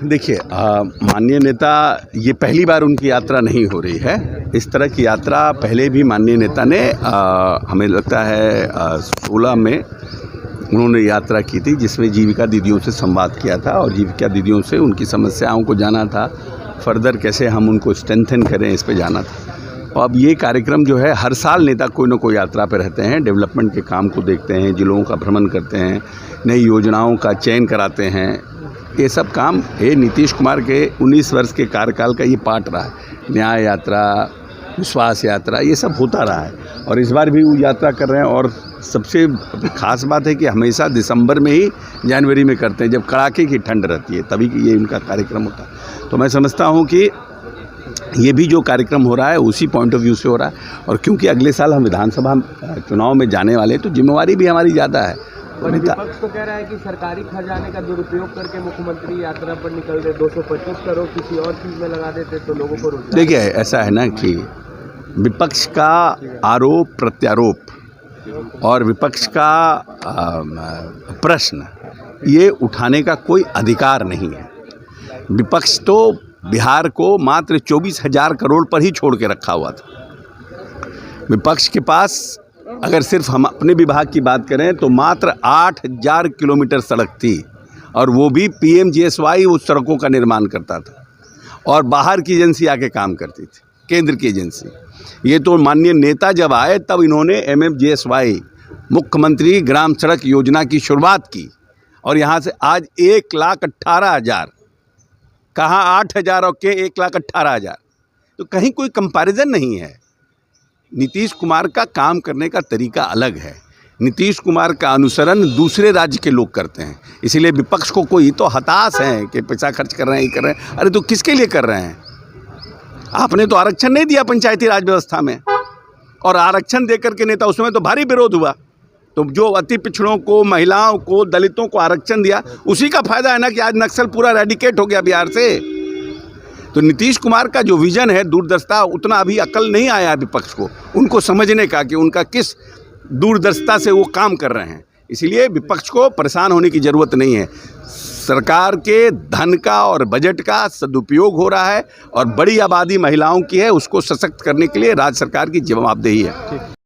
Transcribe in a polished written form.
देखिए, माननीय नेता, ये पहली बार उनकी यात्रा नहीं हो रही है। इस तरह की यात्रा पहले भी माननीय नेता ने हमें लगता है 16 में उन्होंने यात्रा की थी, जिसमें जीविका दीदियों से संवाद किया था और जीविका दीदियों से उनकी समस्याओं को जाना था, फर्दर कैसे हम उनको स्ट्रेंथन करें इस पे जाना था। और अब ये कार्यक्रम जो है, हर साल नेता कोई ना कोई यात्रा पे रहते हैं, डेवलपमेंट के काम को देखते हैं, जिलों का भ्रमण करते हैं, नई योजनाओं का चयन कराते हैं। ये सब काम ये नीतीश कुमार के 19 वर्ष के कार्यकाल का ये पार्ट रहा है। न्याय यात्रा, विश्वास यात्रा, ये सब होता रहा है और इस बार भी वो यात्रा कर रहे हैं। और सबसे ख़ास बात है कि हमेशा दिसंबर में ही जनवरी में करते हैं, जब कड़ाके की ठंड रहती है, तभी ये उनका कार्यक्रम होता है। तो मैं समझता हूँ कि ये भी जो कार्यक्रम हो रहा है उसी पॉइंट ऑफ व्यू से हो रहा है। और क्योंकि अगले साल हम विधानसभा चुनाव में जाने वाले हैं, तो जिम्मेवारी भी हमारी ज़्यादा है। विपक्ष तो कह रहा है कि सरकारी खजाने का दुरुपयोग करके मुख्यमंत्री यात्रा पर निकल रहे, 225 करोड़ किसी और चीज़ में लगा देते तो लोगों को रोजगार। देखिए, ऐसा है ना कि विपक्ष का आरोप प्रत्यारोप और विपक्ष का प्रश्न ये उठाने का कोई अधिकार नहीं है। विपक्ष तो बिहार को मात्र 24,000 करोड़ पर ही छोड़ के रखा हुआ था। विपक्ष के पास अगर सिर्फ हम अपने विभाग की बात करें तो मात्र 8,000 किलोमीटर सड़क थी और वो भी PMGSY उस सड़कों का निर्माण करता था और बाहर की एजेंसी आके काम करती थी, केंद्र की एजेंसी। ये तो माननीय नेता जब आए तब इन्होंने MMGSY मुख्यमंत्री ग्राम सड़क योजना की शुरुआत की और यहाँ से आज 1,18,000, कहाँ 8,000 और के 1,18,000, तो कहीं कोई कंपैरिजन नहीं है। नीतीश कुमार का काम करने का तरीका अलग है। नीतीश कुमार का अनुसरण दूसरे राज्य के लोग करते हैं, इसीलिए विपक्ष को कोई तो हताश है कि पैसा खर्च कर रहे हैं, ये कर रहे हैं। अरे तो किसके लिए कर रहे हैं? आपने तो आरक्षण नहीं दिया पंचायती राज व्यवस्था में, और आरक्षण देकर के नेता, उसमें तो भारी विरोध हुआ। तो जो अति पिछड़ों को, महिलाओं को, दलितों को आरक्षण दिया, उसी का फायदा है ना कि आज नक्सल पूरा रेडिकेट हो गया बिहार से। तो नीतीश कुमार का जो विजन है, दूरदर्शिता, उतना अभी अकल नहीं आया विपक्ष को उनको समझने का कि उनका किस दूरदर्शिता से वो काम कर रहे हैं। इसलिए विपक्ष को परेशान होने की ज़रूरत नहीं है। सरकार के धन का और बजट का सदुपयोग हो रहा है और बड़ी आबादी महिलाओं की है, उसको सशक्त करने के लिए राज्य सरकार की जवाबदेही है।